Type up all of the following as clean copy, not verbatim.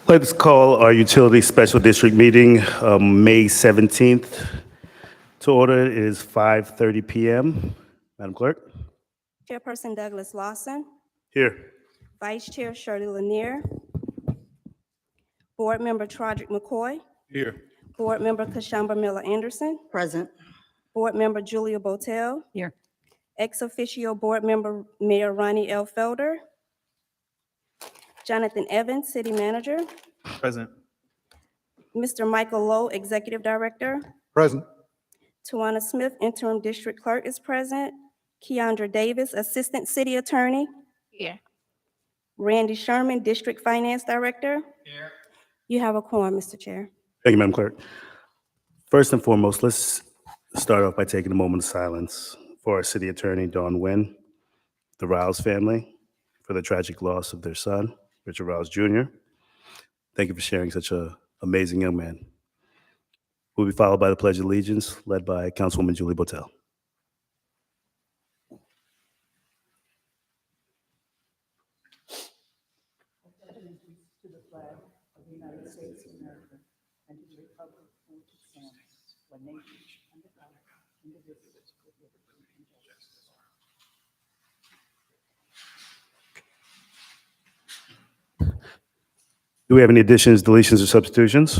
Let's call our utility special district meeting, May 17th to order. It is 5:30 p.m. Madam Clerk? Chairperson Douglas Lawson, Here. Vice Chair Shirley Lanier, Board Member Trodrick McCoy, Here. Board Member Kashamba Miller Anderson, Present. Board Member Julia Botel, Here. Ex officio Board Member Mayor Ronnie L. Felder, Jonathan Evans, City Manager, Present. Mr. Michael Lowe, Executive Director, Present. Tawana Smith, Interim District Clerk is present, Keandra Davis, Assistant City Attorney, Here. Randy Sherman, District Finance Director. Here. You have a quorum, Mr. Chair. Thank you, Madam Clerk. First and foremost, let's start off by taking a moment of silence for our city attorney, Dawn Nguyen, the Rouse family, for the tragic loss of their son, Richard Rouse Jr. Thank you for sharing such an amazing young man. We'll be followed by the Pledge of Allegiance, led by Councilwoman Julie Botel. Do we have any additions, deletions, or substitutions?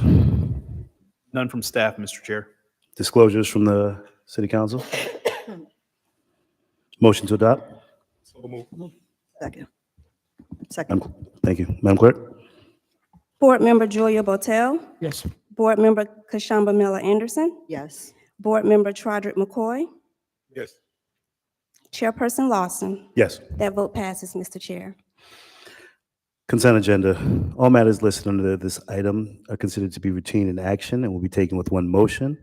None from staff, Mr. Chair. Disclosures from the City Council? Motion to adopt? Second. Second. Thank you. Madam Clerk? Board Member Julia Botel, Yes. Board Member Kashamba Miller Anderson, Yes. Board Member Trodrick McCoy, Yes. Chairperson Lawson. Yes. That vote passes, Mr. Chair. Consent agenda. All matters listed under this item are considered to be routine in action and will be taken with one motion.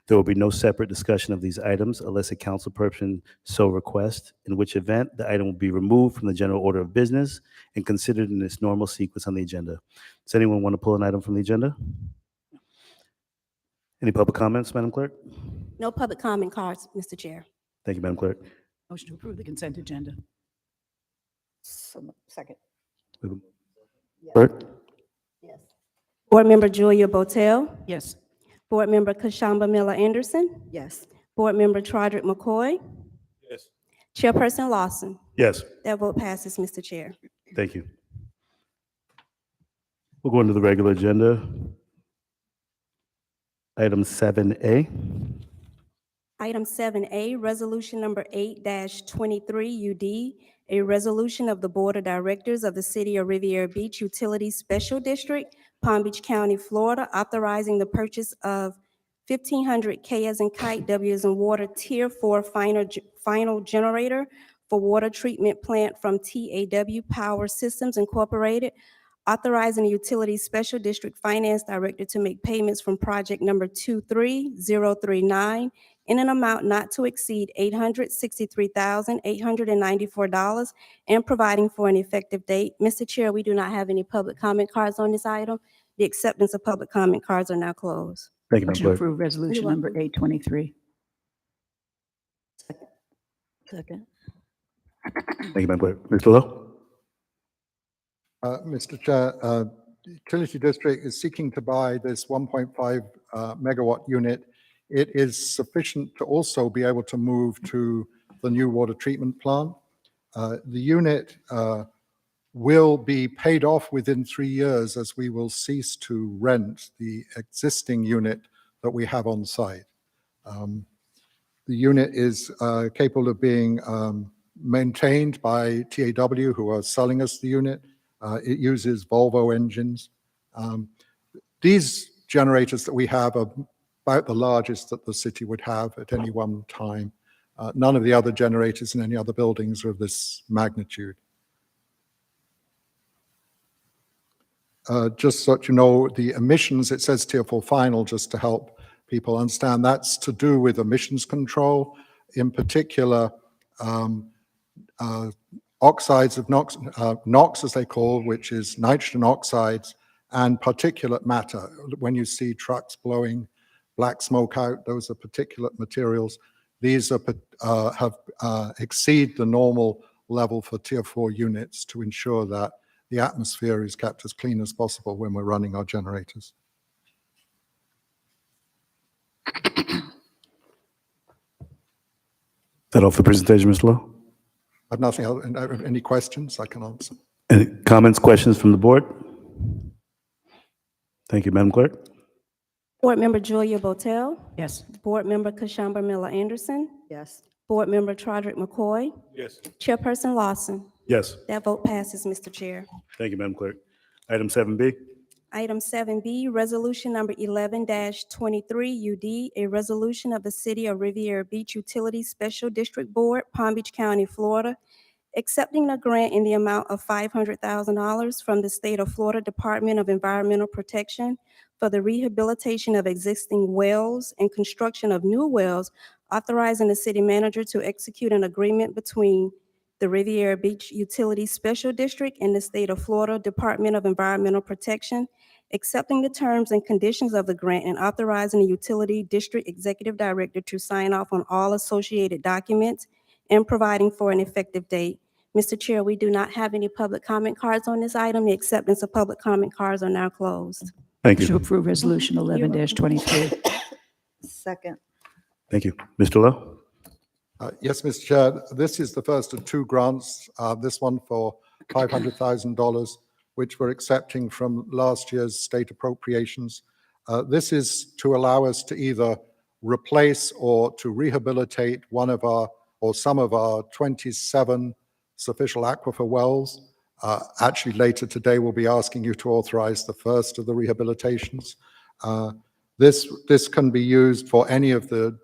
There will be no separate discussion of these items unless a council person so requests, in which event the item will be removed from the general order of business and considered in its normal sequence on the agenda. Does anyone want to pull an item from the agenda? Any public comments, Madam Clerk? No public comment cards, Mr. Chair. Thank you, Madam Clerk. Motion to approve the consent agenda. Second. Clerk? Yes. Board Member Julia Botel, Yes. Board Member Kashamba Miller Anderson, Yes. Board Member Trodrick McCoy, Yes. Chairperson Lawson. Yes. That vote passes, Mr. Chair. Thank you. We'll go into the regular agenda. Item 7A. Item 7A, Resolution Number 8-23 UD, a resolution of the Board of Directors of the City of Riviera Beach Utilities Special District, Palm Beach County, Florida, authorizing the purchase of 1,500 K as in kite, W as in water, Tier 4 final generator for water treatment plant from TAW Power Systems Incorporated, authorizing the Utilities Special District Finance Director to make payments from project number 23039 in an amount not to exceed $863,894 and providing for an effective date. Mr. Chair, we do not have any public comment cards on this item. The acceptance of public comment cards are now closed. Thank you, Madam Motion to Clerk. approve resolution You're number welcome. 823. Second. Thank you, Madam Clerk. Mr. Lowe? Mr. Chair, Utility District is seeking to buy this 1.5 megawatt unit. It is sufficient to also be able to move to the new water treatment plant. The unit will be paid off within 3 years as we will cease to rent the existing unit that we have on site. The unit is capable of being maintained by TAW, who are selling us the unit. It uses Volvo engines. These generators that we have are about the largest that the city would have at any one time. None of the other generators in any other buildings are of this magnitude. Just so that you know, the emissions, it says Tier 4 final, just to help people understand, that's to do with emissions control, in particular, oxides of NOx, NOx as they call, which is nitrogen oxides, and particulate matter. When you see trucks blowing black smoke out, those are particulate materials. These are, exceed the normal level for Tier 4 units to ensure that the atmosphere is kept as clean as possible when we're running our generators. That all for presentation, Mr. Lowe? I've nothing else. Any questions I can answer? Any comments, questions from the board? Thank you, Madam Clerk. Board Member Julia Botel, Yes. Board Member Kashamba Miller Anderson, Yes. Board Member Troderick McCoy, Yes. Chairperson Lawson. Yes. That vote passes, Mr. Chair. Thank you, Madam Clerk. Item 7B. Item 7B, Resolution Number 11-23 UD, a resolution of the City of Riviera Beach Utilities Special District Board, Palm Beach County, Florida, accepting a grant in the amount of $500,000 from the State of Florida Department of Environmental Protection for the rehabilitation of existing wells and construction of new wells, authorizing the city manager to execute an agreement between the Riviera Beach Utilities Special District and the State of Florida Department of Environmental Protection, accepting the terms and conditions of the grant and authorizing the utility district executive director to sign off on all associated documents and providing for an effective date. Mr. Chair, we do not have any public comment cards on this item. The acceptance of public comment cards are now closed. Thank To you. approve Resolution 11-23. Second. Thank you. Mr. Lowe? Yes, Mr. Chair, this is the first of two grants, this one for $500,000, which we're accepting from last year's state appropriations. This is to allow us to either replace or to rehabilitate one of our, or some of our 27 sufficient aquifer wells. Actually, later today, we'll be asking you to authorize the first of the rehabilitations. This can be used for any of the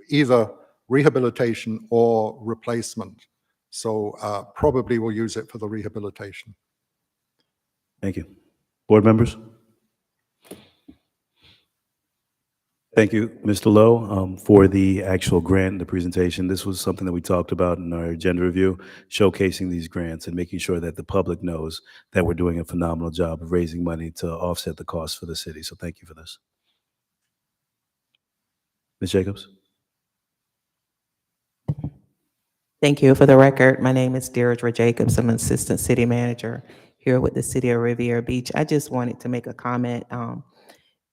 either rehabilitation or replacement. So probably we'll use it for the rehabilitation. Thank you. Board members? Thank you, Mr. Lowe, for the actual grant and the presentation. This was something that we talked about in our agenda review, showcasing these grants and making sure that the public knows that we're doing a phenomenal job of raising money to offset the costs for the city. So thank you for this. Ms. Jacobs? Thank you. For the record, my name is Deirdre Jacobs. I'm an Assistant City Manager here with the City of Riviera Beach. I just wanted to make a comment.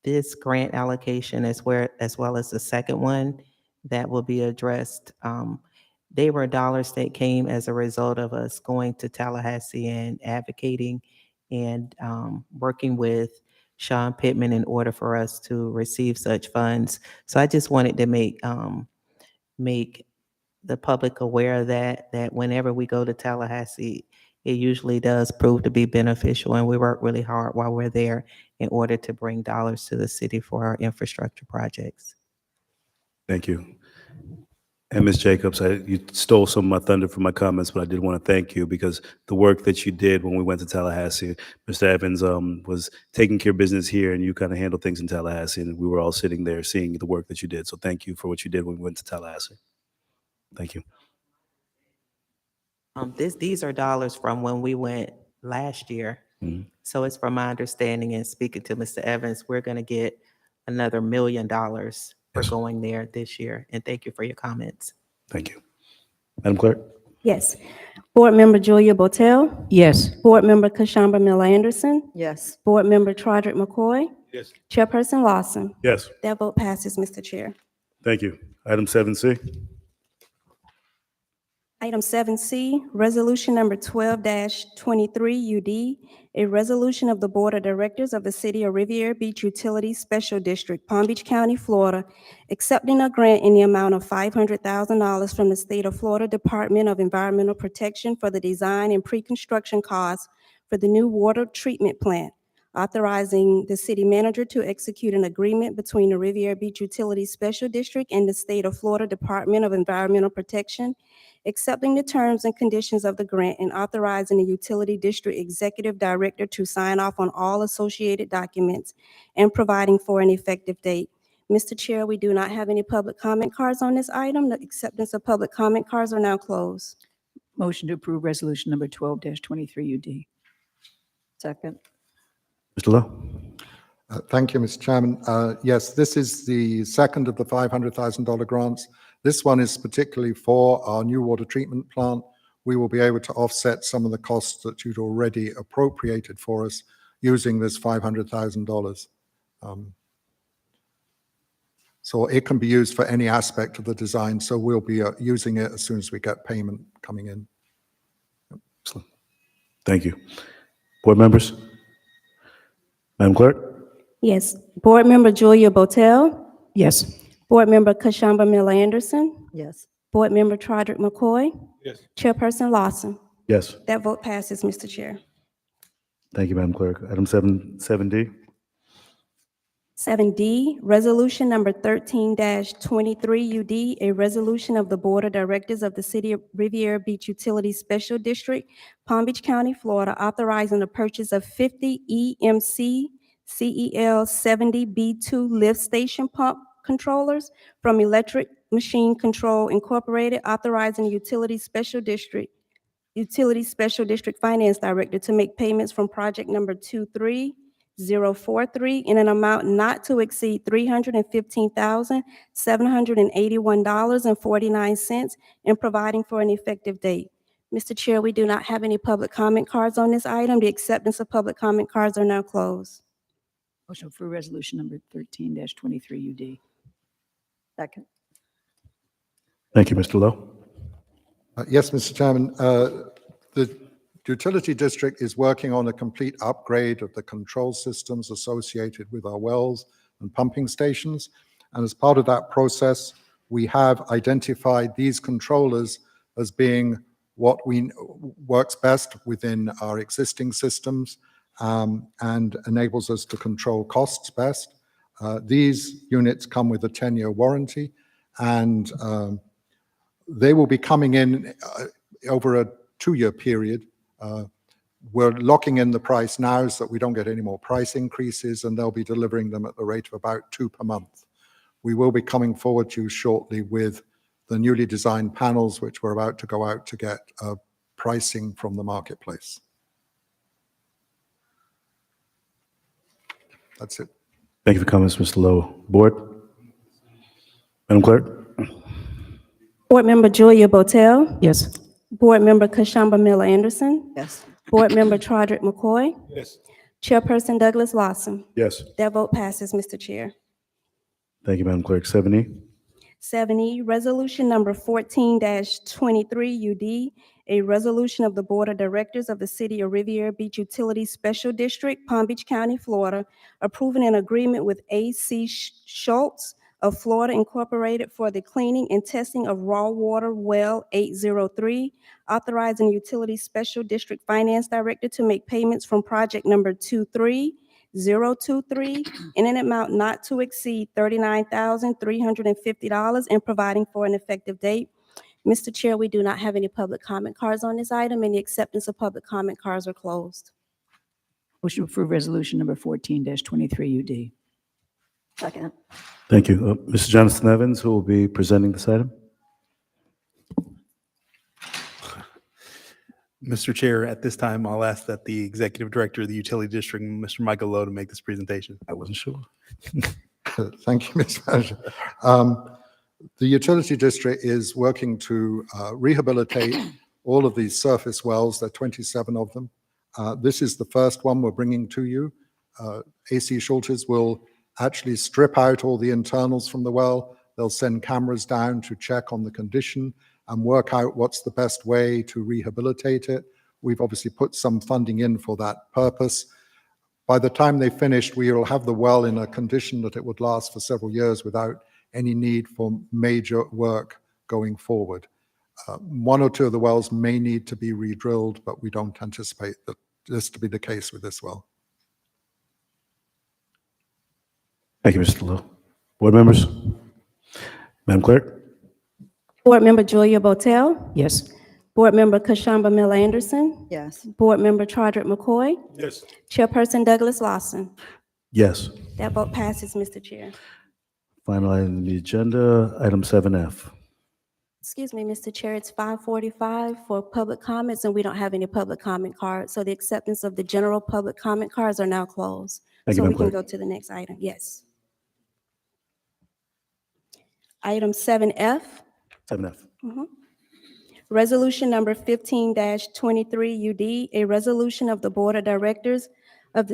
This grant allocation as well as the second one that will be addressed, they were dollars that came as a result of us going to Tallahassee and advocating and working with Sean Pittman in order for us to receive such funds. So I just wanted to make the public aware of that whenever we go to Tallahassee, it usually does prove to be beneficial, and we work really hard while we're there in order to bring dollars to the city for our infrastructure projects. Thank you. And Ms. Jacobs, you stole some of my thunder from my comments, but I did want to thank you because the work that you did when we went to Tallahassee, Mr. Evans was taking care of business here, and you kind of handled things in Tallahassee, and we were all sitting there seeing the work that you did. So thank you for what you did when we went to Tallahassee. Thank you. These are dollars from when we went last year. Mhm. So it's from my understanding and speaking to Mr. Evans, we're going to get another $1 million for Yes. going there this year. And thank you for your comments. Thank you. Madam Clerk? Yes. Board Member Julia Botel, Yes. Board Member Kashamba Miller Anderson, Yes. Board Member Troderick McCoy, Yes. Chairperson Lawson. Yes. That vote passes, Mr. Chair. Thank you. Item 7C. Item 7C, Resolution Number 12-23 UD, a resolution of the Board of Directors of the City of Riviera Beach Utilities Special District, Palm Beach County, Florida, accepting a grant in the amount of $500,000 from the State of Florida Department of Environmental Protection for the design and pre-construction costs for the new water treatment plant, authorizing the city manager to execute an agreement between the Riviera Beach Utilities Special District and the State of Florida Department of Environmental Protection, accepting the terms and conditions of the grant and authorizing the utility district executive director to sign off on all associated documents and providing for an effective date. Mr. Chair, we do not have any public comment cards on this item. The acceptance of public comment cards are now closed. Motion to approve Resolution Number 12-23 UD. Second. Mr. Lowe? Thank you, Mr. Chairman. Yes, this is the second of the $500,000 grants. This one is particularly for our new water treatment plant, we will be able to offset some of the costs that you'd already appropriated for us using this $500,000. So it can be used for any aspect of the design, so we'll be using it as soon as we get payment coming in. Excellent. Thank you. Board members? Madam Clerk? Yes. Board Member Julia Botel, Yes. Board Member Kashamba Miller Anderson, Yes. Board Member Troderick McCoy, Yes. Chairperson Lawson. Yes. That vote passes, Mr. Chair. Thank you, Madam Clerk. Item 7D. 7D, Resolution Number 13-23 UD, a resolution of the Board of Directors of the City of Riviera Beach Utilities Special District, Palm Beach County, Florida, authorizing the purchase of 50 EMC CEL 70B2 lift station pump controllers from Electric Machine Control Incorporated, authorizing the Utility Special District Finance Director to make payments from project number 23043 in an amount not to exceed $315,781.49 and providing for an effective date. Mr. Chair, we do not have any public comment cards on this item. The acceptance of public comment cards are now closed. Motion to approve resolution number 13-23 UD. Second. Thank you, Mr. Lowe. Yes, Mr. Chairman. The utility district is working on a complete upgrade of the control systems associated with our wells and pumping stations. And as part of that process, we have identified these controllers as being what works best within our existing systems and enables us to control costs best. These units come with a 10-year warranty, and they will be coming in over a 2-year period. We're locking in the price now so that we don't get any more price increases, and they'll be delivering them at the rate of about 2 per month. We will be coming forward to you shortly with the newly designed panels, which we're about to go out to get pricing from the marketplace. That's it. Thank you for comments, Mr. Lowe. Board? Madam Clerk? Board Member Julia Botel, Yes. Board Member Kashamba Miller Anderson, Yes. Board Member Troderick McCoy, Yes. Chairperson Douglas Lawson. Yes. That vote passes, Mr. Chair. Thank you, Madam Clerk. 7E. 7E, Resolution Number 14-23 UD, a resolution of the Board of Directors of the City of Riviera Beach Utilities Special District, Palm Beach County, Florida, approving an agreement with A.C. Schultz of Florida Incorporated for the cleaning and testing of raw water well 803, authorizing the Utility Special District Finance Director to make payments from project number 23023 in an amount not to exceed $39,350 and providing for an effective date. Mr. Chair, we do not have any public comment cards on this item, and the acceptance of public comment cards are closed. Motion to approve resolution number 14-23 UD. Second. Thank you. Mr. Jonathan Evans, who will be presenting this item? Mr. Chair, at this time, I'll ask that the Executive Director of the Utility District, Mr. Michael Lowe, to make this presentation. I wasn't sure. Thank you, Mr. Manager. The utility district is working to rehabilitate all of these surface wells. There are 27 of them. This is the first one we're bringing to you. AC Schultz will actually strip out all the internals from the well. They'll send cameras down to check on the condition and work out what's the best way to rehabilitate it. We've obviously put some funding in for that purpose. By the time they finished, we will have the well in a condition that it would last for several years without any need for major work going forward. 1 or 2 of the wells may need to be re-drilled, but we don't anticipate that this to be the case with this well. Thank you, Mr. Lowe. Board members? Madam Clerk? Board Member Julia Botel, Yes. Board Member Kashamba Miller Anderson, Yes. Board Member Troderick McCoy, Yes. Chairperson Douglas Lawson. Yes. That vote passes, Mr. Chair. Final item on the agenda, item 7F. Excuse me, Mr. Chair, it's 5:45 for public comments, and we don't have any public comment cards. So the acceptance of the general public comment cards are now closed. Thank you, So we Madam can Clerk. go to the next item. Yes. Item 7F, 7F. Resolution number 15-23 UD, a resolution of the Board of Directors of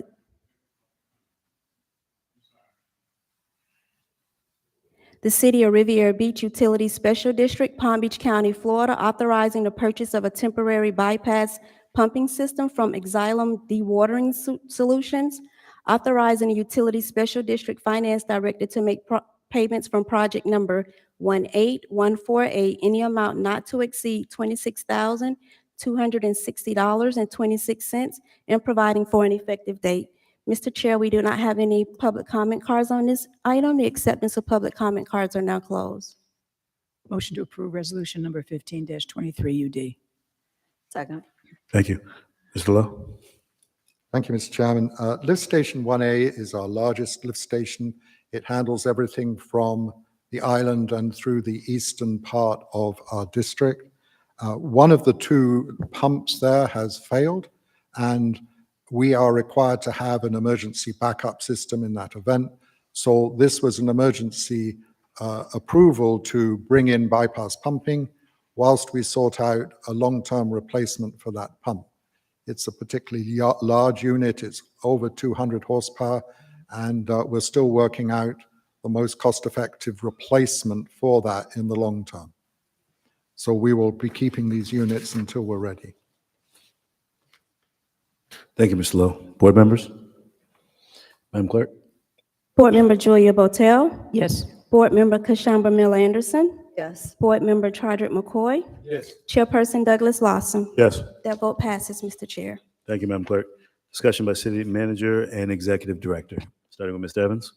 the City of Riviera Beach Utility Special District, Palm Beach County, Florida, authorizing the purchase of a temporary bypass pumping system from Xylem Dewatering Solutions, authorizing the Utility Special District Finance Director to make payments from project number 18148 in the amount not to exceed $26,260.26 and providing for an effective date. Mr. Chair, we do not have any public comment cards on this item. The acceptance of public comment cards are now closed. Motion to approve resolution number 15-23 UD. Second. Thank you. Mr. Lowe? Thank you, Mr. Chairman. Lift Station 1A is our largest lift station. It handles everything from the island and through the eastern part of our district. One of the two pumps there has failed, and we are required to have an emergency backup system in that event. So this was an emergency approval to bring in bypass pumping whilst we sort out a long-term replacement for that pump. It's a particularly large unit. It's over 200 horsepower, and we're still working out the most cost-effective replacement for that in the long term. So we will be keeping these units until we're ready. Thank you, Mr. Lowe. Board members? Madam Clerk? Board Member Julia Botel, Yes. Board Member Kashamba Miller Anderson, Yes. Board Member Chadrick McCoy, Yes. Chairperson Douglas Lawson. Yes. That vote passes, Mr. Chair. Thank you, Madam Clerk. Discussion by City Manager and Executive Director. Starting with Mr. Evans.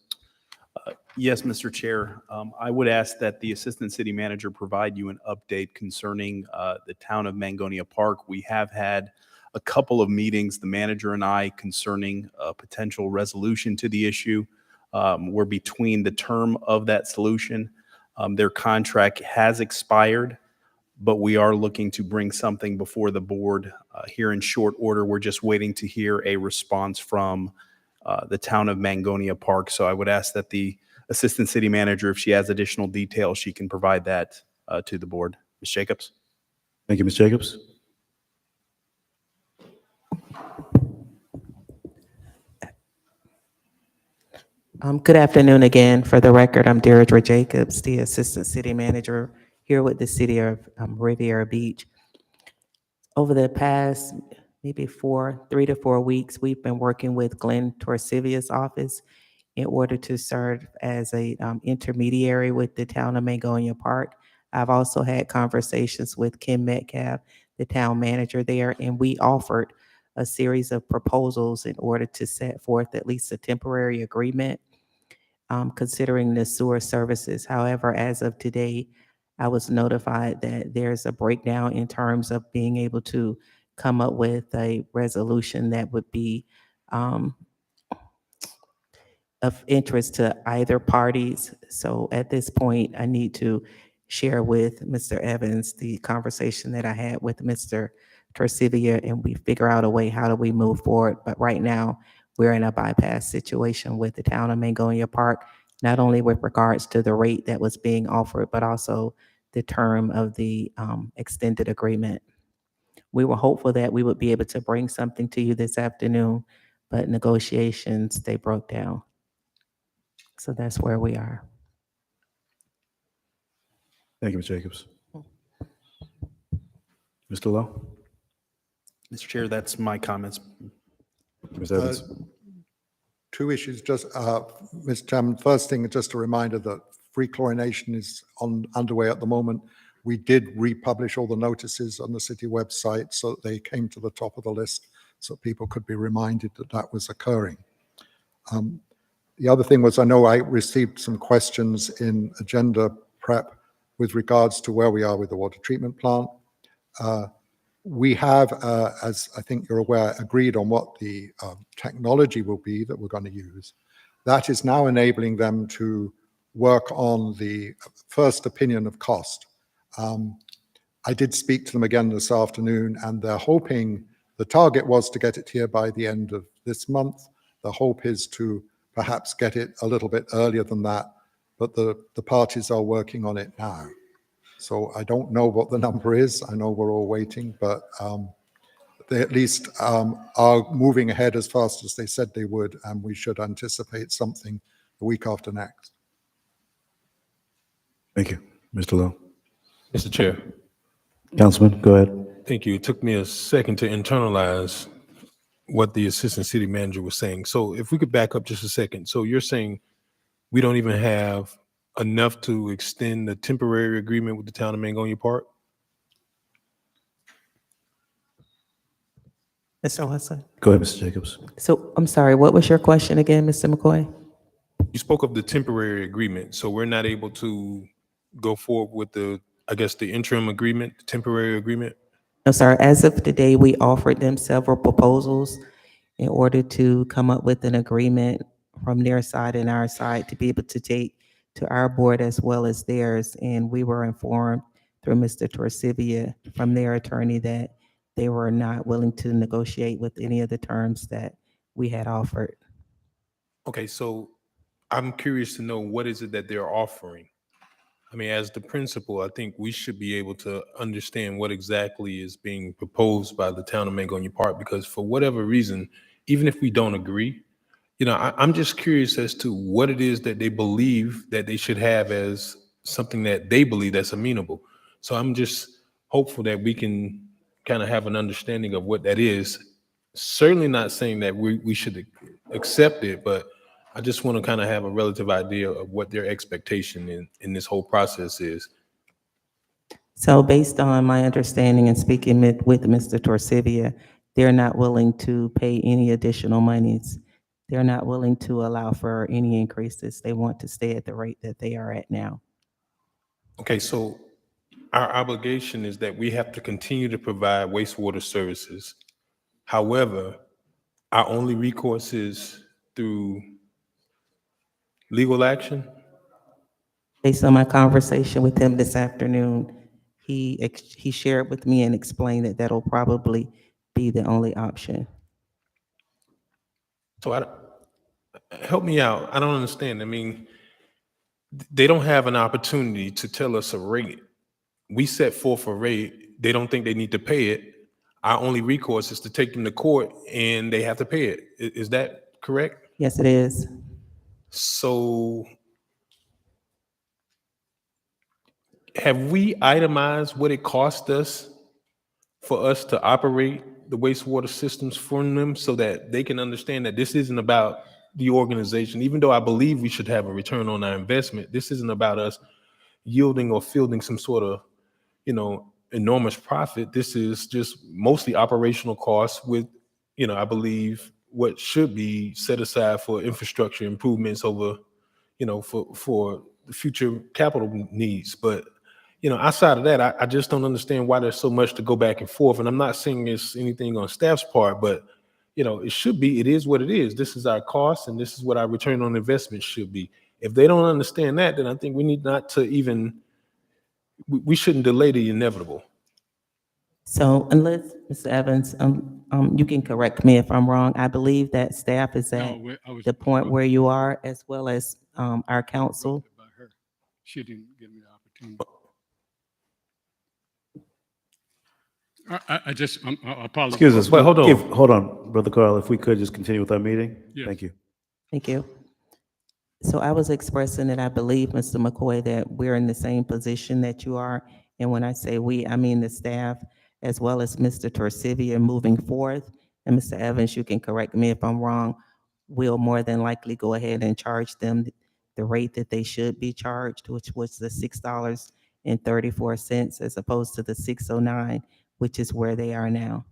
Yes, Mr. Chair. I would ask that the Assistant City Manager provide you an update concerning the town of Mangonia Park. We have had a couple of meetings, the manager and I, concerning a potential resolution to the issue. We're between the term of that solution. Their contract has expired, but we are looking to bring something before the board here in short order. We're just waiting to hear a response from the town of Mangonia Park. So I would ask that the Assistant City Manager, if she has additional details, she can provide that to the board. Ms. Jacobs? Thank you, Ms. Jacobs. Good afternoon again. For the record, I'm Deirdre Jacobs, the Assistant City Manager here with the City of Riviera Beach. Over the past maybe 3 to 4 weeks, we've been working with Glenn Torsivia's office in order to serve as a intermediary with the town of Mangonia Park. I've also had conversations with Kim Metcalf, the town manager there, and we offered a series of proposals in order to set forth at least a temporary agreement considering the sewer services. However, as of today, I was notified that there's a breakdown in terms of being able to come up with a resolution that would be of interest to either parties. So at this point, I need to share with Mr. Evans the conversation that I had with Mr. Torsivia, and we figure out a way, how do we move forward? But right now, we're in a bypass situation with the town of Mangonia Park, not only with regards to the rate that was being offered, but also the term of the extended agreement. We were hopeful that we would be able to bring something to you this afternoon, but negotiations, they broke down. So that's where we are. Thank you, Ms. Jacobs. Mr. Lowe? Mr. Chair, that's my comments. Ms. Evans? Two issues, just, Mr. Chairman. First thing, just a reminder that free chlorination is underway at the moment. We did republish all the notices on the city website so that they came to the top of the list so people could be reminded that that was occurring. The other thing was, I know I received some questions in agenda prep with regards to where we are with the water treatment plant. We have, as I think you're aware, agreed on what the technology will be that we're going to use. That is now enabling them to work on the first opinion of cost. I did speak to them again this afternoon, and they're hoping, the target was to get it here by the end of this month. The hope is to perhaps get it a little bit earlier than that, but the parties are working on it now. So I don't know what the number is. I know we're all waiting, but they at least are moving ahead as fast as they said they would, and we should anticipate something the week after next. Thank you. Mr. Lowe. Mr. Chair, Councilman, go ahead. thank you. It took me a second to internalize what the assistant city manager was saying. So if we could back up just a second. So you're saying we don't even have enough to extend the temporary agreement with the town of Mangonia Park? Mr. Hudson? Go ahead, Mr. Jacobs. So I'm sorry, what was your question again, Mr. McCoy? You spoke of the temporary agreement, so we're not able to go forward with the, I guess, the interim agreement, the temporary agreement? No, sir. As of today, we offered them several proposals in order to come up with an agreement from their side and our side to be able to take to our board as well as theirs. And we were informed through Mr. Torcivia from their attorney that they were not willing to negotiate with any of the terms that we had offered. Okay, so I'm curious to know what is it that they're offering? I mean, as the principal, I think we should be able to understand what exactly is being proposed by the town of Mangonia Park, because for whatever reason, even if we don't agree, I'm just curious as to what it is that they believe that they should have as something that they believe that's amenable. So I'm just hopeful that we can kind of have an understanding of what that is. Certainly not saying that we should accept it, but I just want to kind of have a relative idea of what their expectation in this whole process is. So based on my understanding and speaking with Mr. Torcivia, they're not willing to pay any additional monies. They're not willing to allow for any increases. They want to stay at the rate that they are at now. Okay, so our obligation is that we have to continue to provide wastewater services. However, our only recourse is through legal action? Based on my conversation with him this afternoon, he shared with me and explained that that'll probably be the only option. So help me out. I don't understand. I mean, they don't have an opportunity to tell us a rate. We set forth a rate. They don't think they need to pay it. Our only recourse is to take them to court and they have to pay it. Is that correct? Yes, it is. So have we itemized what it cost us for us to operate the wastewater systems for them so that they can understand that this isn't about the organization? Even though I believe we should have a return on our investment, this isn't about us yielding or fielding some sort of, enormous profit. This is just mostly operational costs with, I believe what should be set aside for infrastructure improvements over, for the future capital needs. But, outside of that, I just don't understand why there's so much to go back and forth. And I'm not saying it's anything on staff's part, but, it is what it is. This is our cost and this is what our return on investment should be. If they don't understand that, then I think we need not to even, we shouldn't delay the inevitable. So unless, Mr. Evans, you can correct me if I'm wrong. I believe that staff is at the point where you are, as well as our council. By her. She didn't give me the opportunity. I apologize. Excuse us. Wait, hold on. Hold on, Brother Carl, if we could just continue with our meeting? Yes. Thank you. Thank you. So I was expressing that I believe, Mr. McCoy, that we're in the same position that you are. And when I say we, I mean the staff as well as Mr. Torcivia moving forth. And Mr. Evans, you can correct me if I'm wrong, will more than likely go ahead and charge them the rate that they should be charged, which was the $6.34 as opposed to the $6.09, which is where they are now.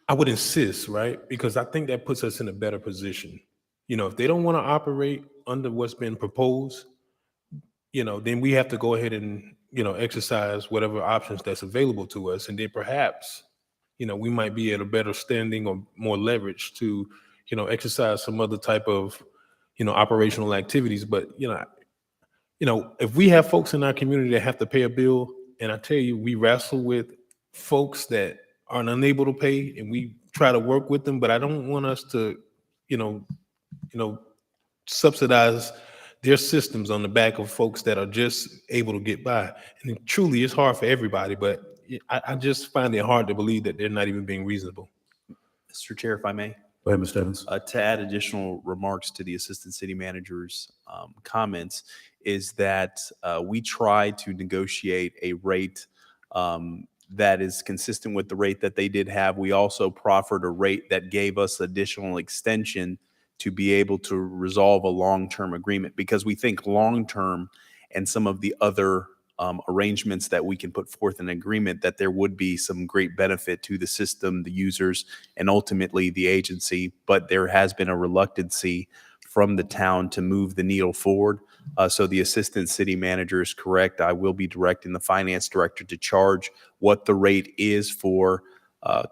I would insist, right? Because I think that puts us in a better position. If they don't want to operate under what's been proposed, then we have to go ahead and, exercise whatever options that's available to us. And then perhaps, we might be at a better standing or more leverage to, exercise some other type of, operational activities. But, if we have folks in our community that have to pay a bill, and I tell you, we wrestle with folks that are unable to pay and we try to work with them, but I don't want us to, subsidize their systems on the back of folks that are just able to get by. And truly, it's hard for everybody, but I just find it hard to believe that they're not even being reasonable. Mr. Chair, if I may. Go ahead, Mr. Evans. To add additional remarks to the Assistant City Manager's comments is that we try to negotiate a rate that is consistent with the rate that they did have. We also proffered a rate that gave us additional extension to be able to resolve a long-term agreement, because we think long-term and some of the other arrangements that we can put forth in agreement, that there would be some great benefit to the system, the users, and ultimately the agency. But there has been a reluctancy from the town to move the needle forward. So the Assistant City Manager is correct. I will be directing the Finance Director to charge what the rate is for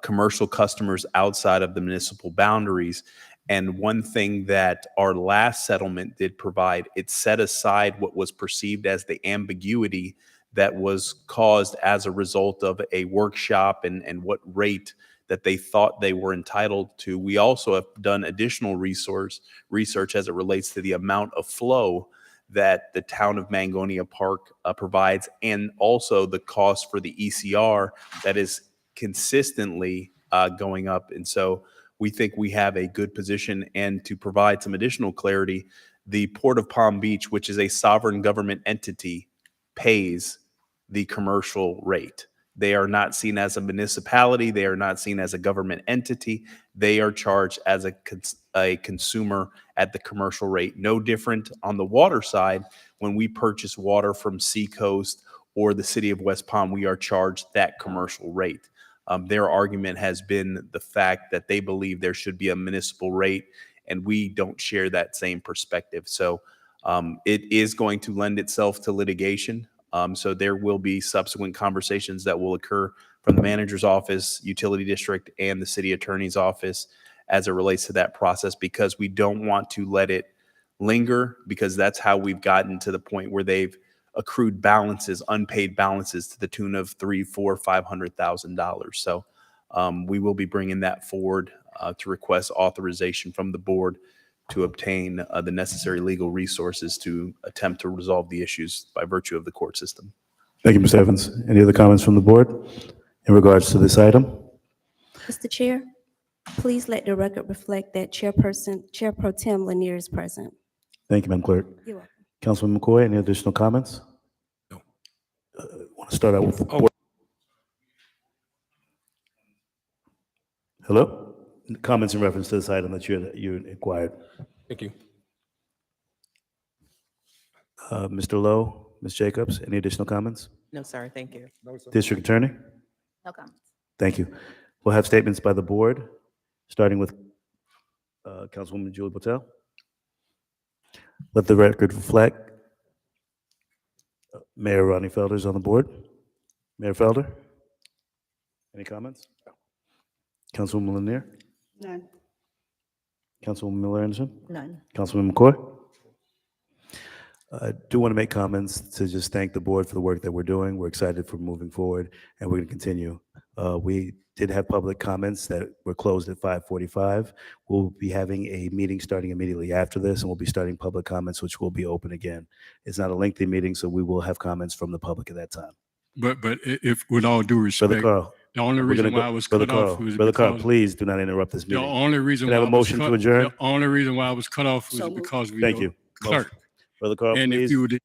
commercial customers outside of the municipal boundaries. And one thing that our last settlement did provide, it set aside what was perceived as the ambiguity that was caused as a result of a workshop and what rate that they thought they were entitled to. We also have done additional research as it relates to the amount of flow that the town of Mangonia Park provides, and also the cost for the ECR that is consistently going up. And so we think we have a good position. And to provide some additional clarity, the Port of Palm Beach, which is a sovereign government entity, pays the commercial rate. They are not seen as a municipality. They are not seen as a government entity. They are charged as a consumer at the commercial rate. No different on the water side. When we purchase water from Seacoast or the city of West Palm, we are charged that commercial rate. Their argument has been the fact that they believe there should be a municipal rate, and we don't share that same perspective. So it is going to lend itself to litigation. So there will be subsequent conversations that will occur from the manager's office, utility district, and the city attorney's office as it relates to that process, because we don't want to let it linger, because that's how we've gotten to the point where they've accrued balances, unpaid balances to the tune of $300,000, $400,000, $500,000. So we will be bringing that forward to request authorization from the board to obtain the necessary legal resources to attempt to resolve the issues by virtue of the court system. Thank you, Mr. Evans. Any other comments from the board in regards to this item? Mr. Chair, please let the record reflect that Chair Pro Tem Lanier is present. Thank you, Madam Clerk. You're welcome. Councilman McCoy, any additional comments? No. Want to start out with? Oh. Hello? Comments in reference to this item that you inquired. Thank you. Mr. Lowe, Ms. Jacobs, any additional comments? No, sir, thank you. District Attorney? No comments. Thank you. We'll have statements by the board, starting with Councilwoman Julie Botel. Let the record reflect Mayor Ronnie Felder is on the board. Mayor Felder? Any comments? Councilwoman Lanier? None. Councilwoman Miller Anderson? None. Councilman McCoy? I do want to make comments to just thank the board for the work that we're doing. We're excited for moving forward, and we're going to continue. We did have public comments that were closed at 5:45. We'll be having a meeting starting immediately after this, and we'll be starting public comments, which will be open again. It's not a lengthy meeting, so we will have comments from the public at that time. But if, with all due Brother respect, Carl, the only we're reason gonna why go- I was Brother cut Carl, off was Brother Carl, because please do not interrupt this the meeting. only reason Can I why have a I was motion to cut, adjourn? the only reason why I was cut off was So moved. because of Thank your you. clerk. Brother Carl, And if please. you would